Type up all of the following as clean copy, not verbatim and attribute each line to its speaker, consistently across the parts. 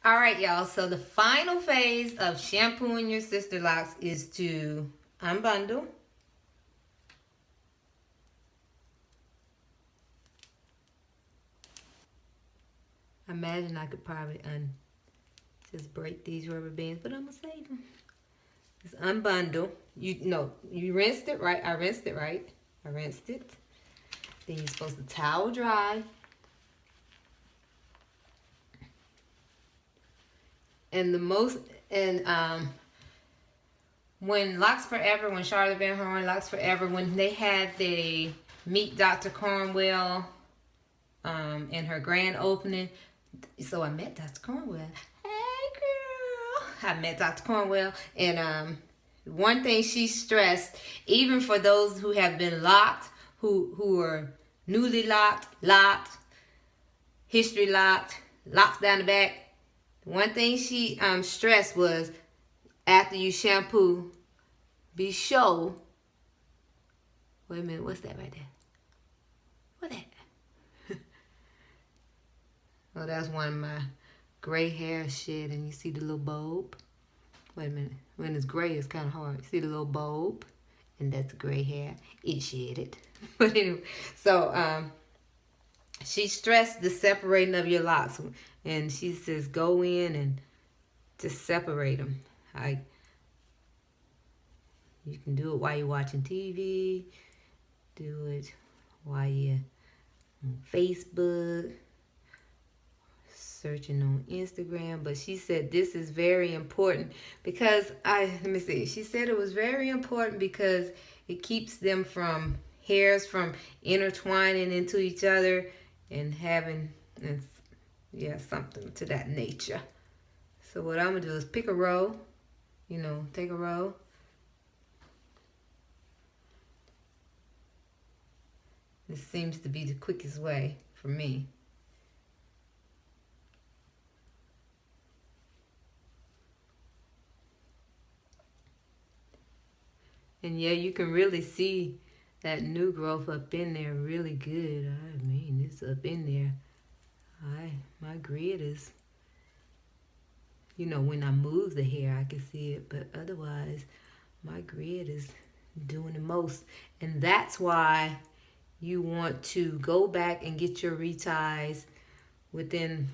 Speaker 1: All right, y'all. So the final phase of shampooing your sister locks is to unbundle. I imagine I could probably just break these rubber bands, but I'm gonna save them. Just unbundle. You rinsed it right. I rinsed it right. I rinsed it. Then you're supposed to towel dry. And the most when Locks Forever, when Charlotte Van Horn, Locks Forever, when they had the Meet Dr. Cornwell in her grand opening, so I met Dr. Cornwell. Hey girl, I met Dr. Cornwell, and one thing she stressed, even for those who have been locked, who are newly locked, history locked, locks down the back. One thing she stressed was after you shampoo, be sure. Wait a minute, what's that right there? What that? Oh, that's one of my gray hair shed, and you see the little bulb. Wait a minute. When it's gray, it's kind of hard. See the little bulb, and that's the gray hair. It shedded. But anyway, so she stressed the separating of your locks, and she says go in and just separate them. You can do it while you're watching TV. Do it while you're on Facebook, searching on Instagram. But she said this is very important because she said it was very important because it keeps them from hairs from intertwining into each other and having something to that nature. So what I'm gonna do is pick a row, take a row. This seems to be the quickest way for me. And yeah, you can really see that new growth up in there really good. I mean, it's up in there. My grid is, when I move the hair, I can see it. But otherwise, my grid is doing the most. And that's why you want to go back and get your reties within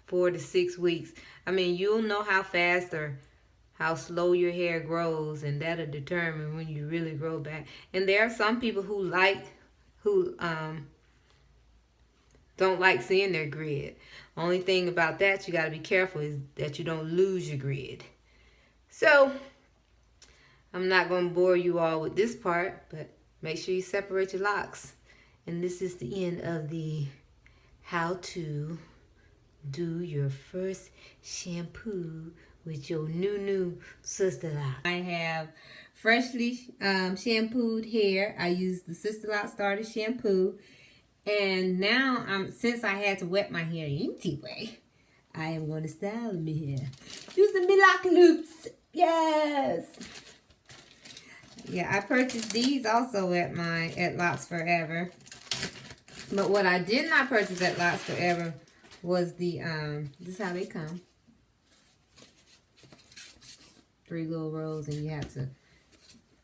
Speaker 1: 4 to 6 weeks. I mean, you'll know how fast or how slow your hair grows, and that'll determine when you really grow back. And there are some people who don't like seeing their grid. Only thing about that you got to be careful is that you don't lose your grid. So I'm not going to bore you all with this part, but make sure you separate your locks. And this is the end of the how to do your first shampoo with your new Sister Lock. I have freshly shampooed hair. I used the Sister Lock Starter shampoo. And now, since I had to wet my hair anyway, I am going to style my hair using my lock loops. Yes! Yeah, I purchased these also at Locks Forever. But what I did not purchase at Locks Forever was the, this is how they come. 3 little rows, and you have to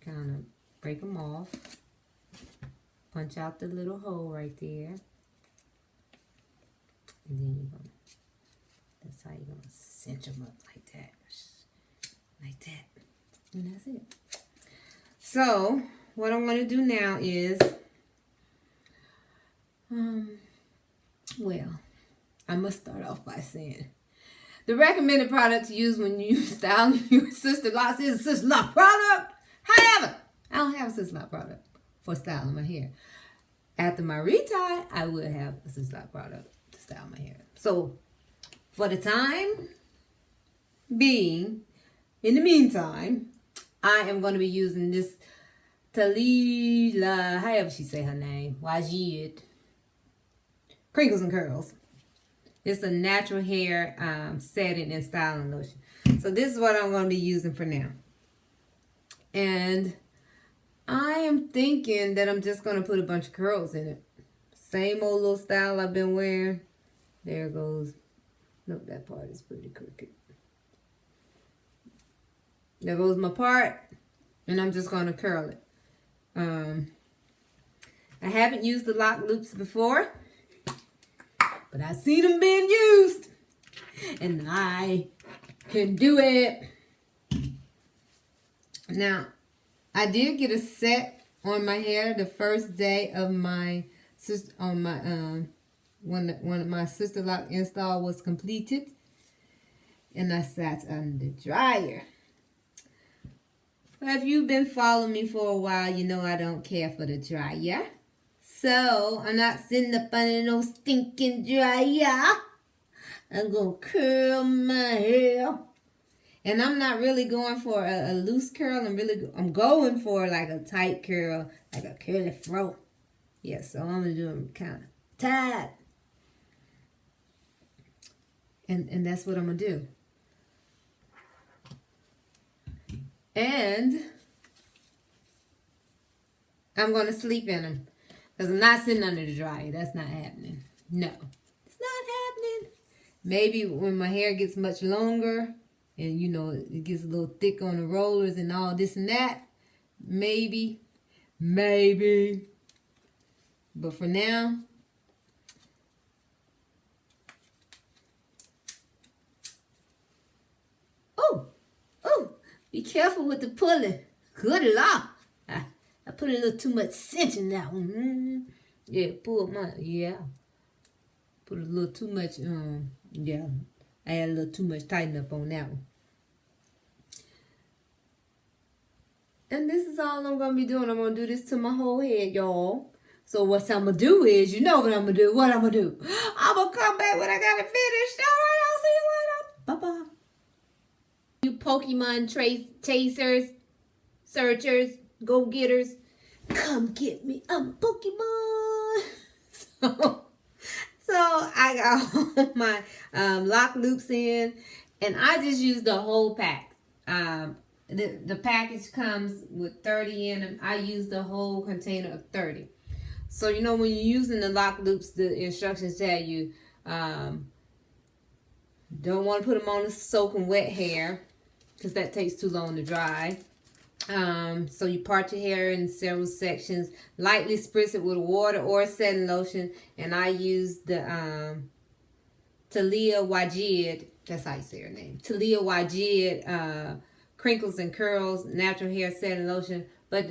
Speaker 1: kind of break them off. Punch out the little hole right there. And then that's how you're going to cinch them up like that. Like that. And that's it. So, what I'm going to do now is, I must start off by saying, the recommended product to use when you style your Sister Locks is a Sister Lock product. However, I don't have a Sister Lock product for styling my hair. After my retie, I will have a Sister Lock product to style my hair. So, for the time being, in the meantime, I am going to be using this Talila, however she say her name, Wajid Crinkles and Curls. It's a natural hair setting and styling lotion. So this is what I'm going to be using for now. And I am thinking that I'm just going to put a bunch of curls in it. Same old little style I've been wearing. There goes Nope, that part is pretty crooked. There goes my part. And I'm just going to curl it. I haven't used the lock loops before, but I've seen them being used. And I can do it. Now, I did get a set on my hair the first day of my sister on my when my sister lock install was completed, and I sat under the dryer. If you've been following me for a while, you know I don't care for the dryer. So I'm not sitting up under no stinking dryer. I'm gonna curl my hair. And I'm not really going for a loose curl. I'm going for like a tight curl, like a curly fro. Yeah, so I'm gonna do them kind of tight. And that's what I'm gonna do. And I'm gonna sleep in them. Because I'm not sitting under the dryer. That's not happening. No, it's not happening. Maybe when my hair gets much longer and, you know, it gets a little thick on the rollers and all this and that, maybe. But for now, oh, be careful with the pulling. Good Lord. I put a little too much cinch in that one. Yeah, put a little too much, I had a little too much tighten up on that one. And this is all I'm going to be doing. I'm going to do this to my whole head, y'all. So what I'm going to do is, you know what I'm going to do. What I'm going to do. I'm going to come back when I got it finished. All right, I'll see you later. Bye-bye. You Pokemon chasers, searchers, go-getters, come get me. I'm a Pokemon. So I got all my lock loops in, and I just used the whole pack. The package comes with 30 in them. I used the whole container of 30. So, you know, when you're using the lock loops, the instructions tell you don't want to put them on the soaking wet hair because that takes too long to dry. So you part your hair in several sections. Lightly spritz it with water or setting lotion. And I used the Talia Wajid. That's how you say her name. Talia Wajid Crinkles and Curls Natural Hair Setting Lotion. But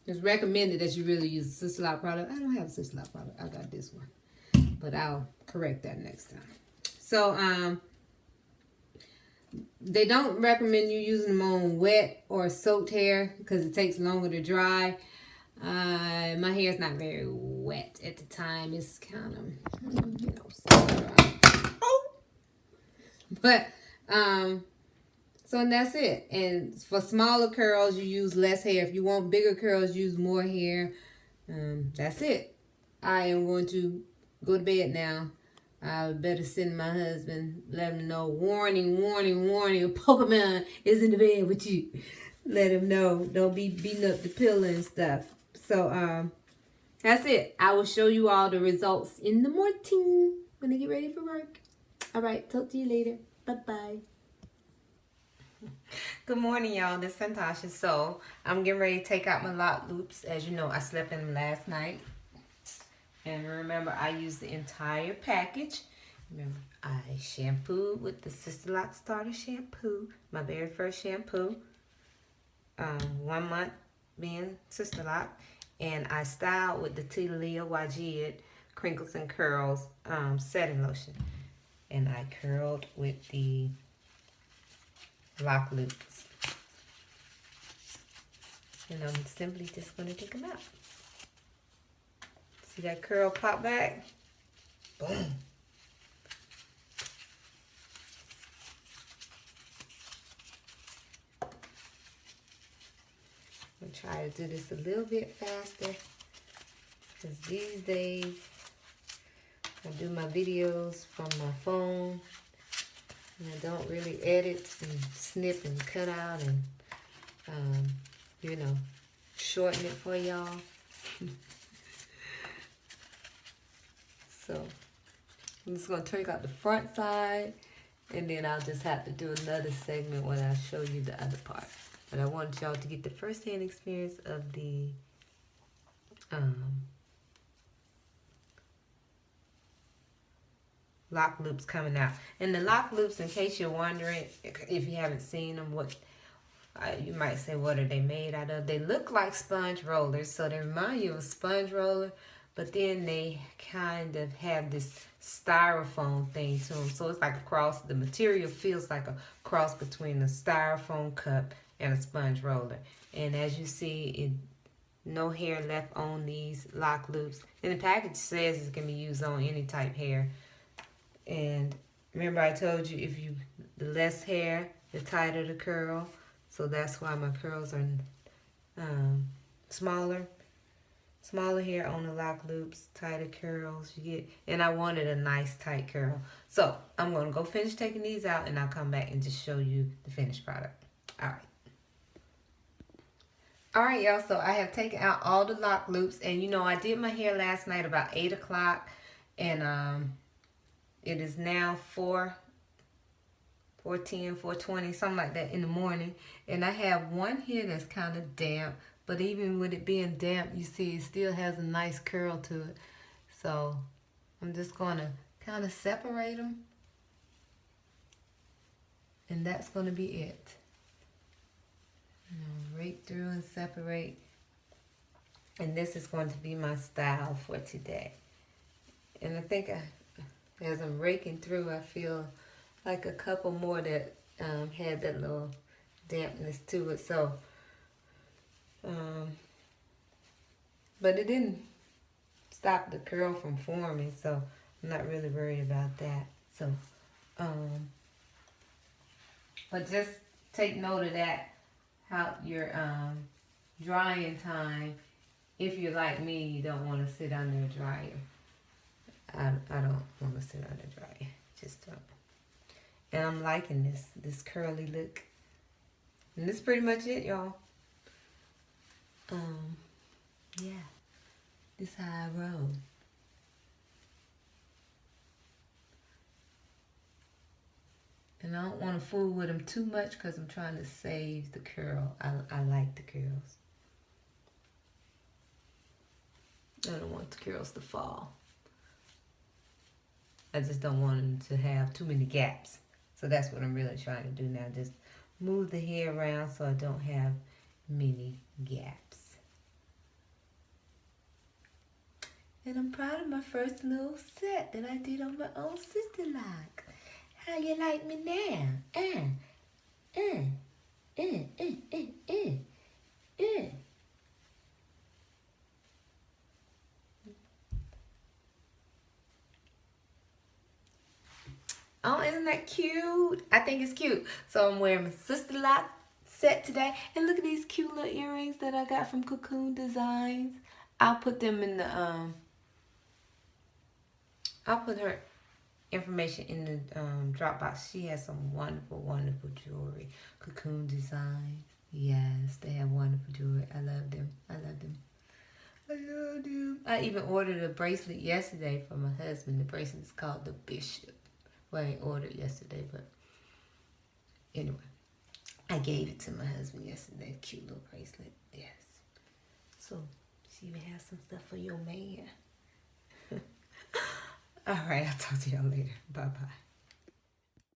Speaker 1: it's recommended that you really use a Sister Lot product. I don't have a Sister Lot product. I got this one. But I'll correct that next time. So, they don't recommend you using them on wet or soaked hair because it takes longer to dry. My hair is not very wet at the time. It's kind of, you know, but so and that's it. And for smaller curls, you use less hair. If you want bigger curls, use more hair. That's it. I am going to go to bed now. I better send my husband, let him know, warning, a Pokemon is in the bed with you. Let him know. Don't be beating up the pillow and stuff. So, that's it. I will show you all the results in the morning when I get ready for work. All right, talk to you later. Bye-bye. Good morning, y'all. This is Santasha. So, I'm getting ready to take out my lock loops. As you know, I slept in them last night. And remember, I used the entire package. Remember, I shampooed with the Sister Lock Starter shampoo, my very first shampoo. 1 month being Sister Lock. And I styled with the Talia Wajid Crinkles and Curls setting lotion. And I curled with the lock loops. And I'm simply just going to take them out. See that curl pop back? Boom. I'm going to try to do this a little bit faster because these days I do my videos from my phone and I don't really edit and snip and cut out and, you know, shorten it for y'all. So, I'm just going to take out the front side, and then I'll just have to do another segment when I show you the other part. But I want y'all to get the first-hand experience of the lock loops coming out. And the lock loops, in case you're wondering, if you haven't seen them, what you might say, what are they made out of? They look like sponge rollers, so they remind you of a sponge roller, but then they kind of have this styrofoam thing to them. So it's like a cross. The material feels like a cross between a styrofoam cup and a sponge roller. And as you see, no hair left on these lock loops. And the package says it can be used on any type hair. And remember I told you, the less hair, the tighter the curl. So that's why my curls are smaller hair on the lock loops, tighter curls you get. And I wanted a nice tight curl. So I'm going to go finish taking these out, and I'll come back and just show you the finished product. All right, y'all. So I have taken out all the lock loops, and you know I did my hair last night about 8 o'clock, and it is now 4:10, 4:20, something like that in the morning. And I have one here that's kind of damp, but even with it being damp, you see it still has a nice curl to it. So I'm just going to kind of separate them. And that's going to be it. Rake through and separate. And this is going to be my style for today. And I think as I'm raking through, I feel like a couple more that had that little dampness to it. So, but it didn't stop the curl from forming, so I'm not really worried about that. So, but just take note of that, how your drying time, if you're like me, you don't want to sit under a dryer. I don't want to sit under a dryer. Just don't. And I'm liking this curly look. And this is pretty much it, y'all. Yeah. This is how I roll. And I don't want to fool with them too much because I'm trying to save the curl. I like the curls. I don't want the curls to fall. I just don't want them to have too many gaps. So that's what I'm really trying to do now. Just move the hair around so I don't have many gaps. And I'm proud of my first little set that I did on my own sister lock. How you like me now? Oh, isn't that cute? I think it's cute. So I'm wearing my sister lock set today. And look at these cute little earrings that I got from Cocoon Designs. I'll put them in the, I'll put her information in the Dropbox. She has some wonderful, wonderful jewelry. Cocoon Design. Yes, they have wonderful jewelry. I love them. I love them. I love them. I even ordered a bracelet yesterday for my husband. The bracelet is called the Bishop. Well, I ordered yesterday, but anyway, I gave it to my husband yesterday. Cute little bracelet. Yes. So she even has some stuff for your man. All right, I'll talk to y'all later. Bye-bye.